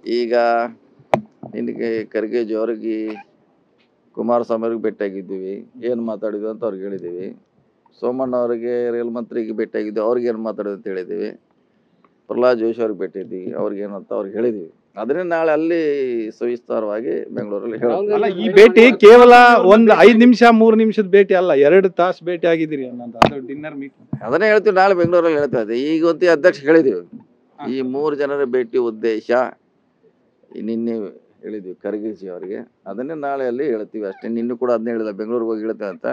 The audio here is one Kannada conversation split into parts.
ಈಗ ನಿನಗೆ ಖರ್ಗೆಜಿ ಅವ್ರಿಗೆ ಕುಮಾರಸ್ವಾಮಿ ಅವ್ರಿಗೆ ಭೇಟಿಯಾಗಿದ್ದೀವಿ, ಏನು ಮಾತಾಡಿದ್ವಿ ಅಂತ ಅವ್ರಿಗೆ ಹೇಳಿದ್ದೀವಿ. ಸೋಮಣ್ಣ ಅವರಿಗೆ ರೈಲ್ ಮಂತ್ರಿಗೆ ಭೇಟಿಯಾಗಿದ್ದೀವಿ, ಅವ್ರಿಗೆ ಏನು ಮಾತಾಡೋದು ಅಂತ ಹೇಳಿದ್ದೀವಿ. ಪ್ರಹ್ಲಾದ್ ಜೋಶಿ ಅವ್ರಿಗೆ ಭೇಟಿಯಿದ್ದೀವಿ, ಅವ್ರಿಗೇನು ಅಂತ ಅವ್ರಿಗೆ ಹೇಳಿದ್ದೀವಿ. ಅದನ್ನೇ ನಾಳೆ ಅಲ್ಲಿ ಸವಿಸ್ತಾರವಾಗಿ ಬೆಂಗಳೂರಲ್ಲಿ ಹೇಳೋದು. ಈ ಭೇಟಿ ಕೇವಲ ಒಂದು 5 ನಿಮಿಷ 3 ನಿಮಿಷದ ಭೇಟಿ ಅಲ್ಲ, 2 ತಾಸು ಭೇಟಿ ಆಗಿದ್ದೀರಿ ಅನ್ನೋದು ಡಿನ್ನರ್ ಮೀಟಿಂಗ್. ಅದನ್ನೇ ಹೇಳ್ತೀವಿ, ನಾಳೆ ಬೆಂಗಳೂರಲ್ಲಿ ಹೇಳ್ತಾ ಈಗ ಒಂದು ಅಧ್ಯಕ್ಷ ಹೇಳಿದ್ದೀವಿ. ಈ 3 ಜನರ ಭೇಟಿ ಉದ್ದೇಶ ನಿನ್ನೆ ಹೇಳಿದ್ವಿ ಖರ್ಗೆಜಿ ಅವರಿಗೆ, ಅದನ್ನೇ ನಾಳೆ ಅಲ್ಲಿ ಹೇಳ್ತೀವಿ ಅಷ್ಟೇ. ನಿನ್ನೆ ಕೂಡ ಅದನ್ನೇ ಹೇಳಿಲ್ಲ, ಬೆಂಗಳೂರಿಗೆ ಹೋಗಿ ಹೇಳ್ತೇವೆ ಅಂತ.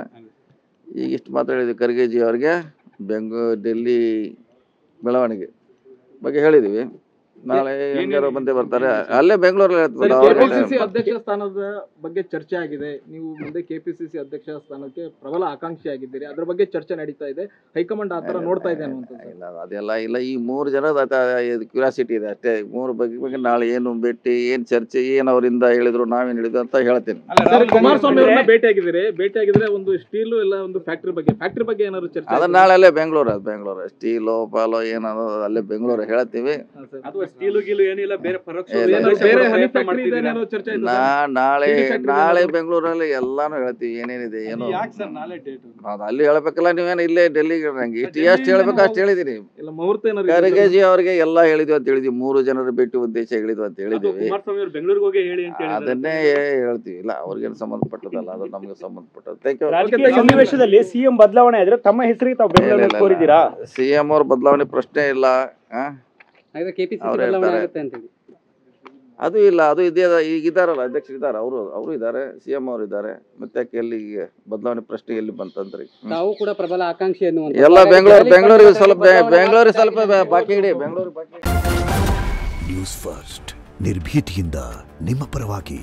ಈಗ ಇಷ್ಟು ಮಾತ್ರ ಹೇಳಿದ್ವಿ ಖರ್ಗೆಜಿ ಅವ್ರಿಗೆ ಡೆಲ್ಲಿ ಬೆಳವಣಿಗೆ ಬಗ್ಗೆ ಹೇಳಿದ್ದೀವಿ. ನಾಳೆ ಹೆಂಗಾರು ಬಂದೇ ಬರ್ತಾರೆ, ಅಲ್ಲೇ ಬೆಂಗಳೂರಲ್ಲಿ ಕೆಪಿಸಿಸಿ ಅಧ್ಯಕ್ಷ ಸ್ಥಾನದ ಬಗ್ಗೆ ಚರ್ಚೆ ಆಗಿದೆ. ನೀವು ಮುಂದೆ ಕೆಪಿಸಿಸಿ ಅಧ್ಯಕ್ಷ ಸ್ಥಾನಕ್ಕೆ ಪ್ರಬಲ ಆಕಾಂಕ್ಷಿ ಆಗಿದ್ದೀರಿ, ಅದ್ರ ಬಗ್ಗೆ ಚರ್ಚೆ ನಡೀತಾ ಇದೆ. ಹೈಕಮಾಂಡ್ ಆತರ ನೋಡ್ತಾ ಇದೆ ಅನ್ನುವಂಥದ್ದು. ಇಲ್ಲ ಅದೆಲ್ಲ ಇಲ್ಲ. ಈ 3 ಜನದ ಕ್ಯೂರಿಯಾಸಿಟಿ ಇದೆ ಅಷ್ಟೇ. 3 ಬಗ್ಗೆ ನಾಳೆ ಏನು ಭೇಟಿ, ಏನು ಚರ್ಚೆ, ಏನು ಅವರಿಂದ ಹೇಳಿದ್ರು, ನಾವೇನು ಹೇಳಿದ್ರು ಅಂತ ಹೇಳ್ತೇನೆ. ಕುಮಾರಸ್ವಾಮಿ ಅವ್ರನ್ನ ಭೇಟಿಯಾಗಿದ್ರೆ ಒಂದು ಸ್ಟೀಲು ಇಲ್ಲ ಒಂದು ಫ್ಯಾಕ್ಟ್ರಿ ಬಗ್ಗೆ ಏನಾದ್ರು ಚರ್ಚೆ ಅದನ್ನ ನಾಳೆ ಅಲ್ಲೇ ಬೆಂಗಳೂರು ಸ್ಟೀಲೋ ಪಾಲೋ ಏನೋ ಅಲ್ಲೇ ಬೆಂಗಳೂರು ಹೇಳ್ತೀವಿ. ನಾಳೆ ಬೆಂಗಳೂರಲ್ಲಿ ಎಲ್ಲಾನು ಹೇಳ್ತೀವಿ, ಏನೇನಿದೆ ಏನು ಅಲ್ಲಿ ಹೇಳ್ಬೇಕಲ್ಲ. ನೀವೇನು ಇಲ್ಲೇ ಡೆಲ್ಲಿಗೆ ಎಷ್ಟು ಹೇಳ್ಬೇಕು ಅಷ್ಟು ಹೇಳಿದೀನಿ. ಖರ್ಗೆಜಿ ಅವ್ರಿಗೆ ಎಲ್ಲಾ ಹೇಳಿದ್ವಿ ಅಂತ ಹೇಳಿದ್ವಿ. 3 ಜನರ ಭೇಟಿ ಉದ್ದೇಶ ಹೇಳಿದ್ವಿ ಅಂತ ಹೇಳಿದ್ವಿ. ಅದನ್ನೇ ಹೇಳ್ತೀವಿ. ಇಲ್ಲ ಅವ್ರಿಗೇನು ಸಂಬಂಧಪಟ್ಟದಲ್ಲ, ಅದು ನಮ್ಗೆ ಸಂಬಂಧಪಟ್ಟದ್ದು. ಸನ್ನಿವೇಶದಲ್ಲಿ ಸಿಎಂ ಬದಲಾವಣೆ ಆದ್ರೆ ತಮ್ಮ ಹೆಸರಿಗೆ ತಾವು ಬೆಂಗಳೂರಿಗೆ ಕೋರಿದ್ದೀರಾ? ಸಿಎಂ ಅವ್ರ ಬದಲಾವಣೆ ಪ್ರಶ್ನೆ ಇಲ್ಲ. ಅದು ಇಲ್ಲ, ಅದು ಇದೆ. ಈಗ ಇದಾರಲ್ಲ ಅಧ್ಯಕ್ಷರು ಇದಾರೆ, ಅವರು ಇದ್ದಾರೆ, ಸಿಎಂ ಅವರು ಇದ್ದಾರೆ. ಮತ್ತೆ ಎಲ್ಲಿ ಬದಲಾವಣೆ ಪ್ರಶ್ನೆ ಎಲ್ಲಿ ಬಂತಂದ್ರಿ? ತಾವು ಕೂಡ ಪ್ರಬಲ ಆಕಾಂಕ್ಷಿ ಎಲ್ಲ ಬೆಂಗಳೂರಿಗೆ ಸ್ವಲ್ಪ ಬಾಕಿ ಇಡಿ. ಬೆಂಗಳೂರಿಗೆ ಬಾಕಿ. ನ್ಯೂಸ್ ಫಸ್ಟ್ ನಿರ್ಭೀತಿಯಿಂದ ನಿಮ್ಮ ಪರವಾಗಿ.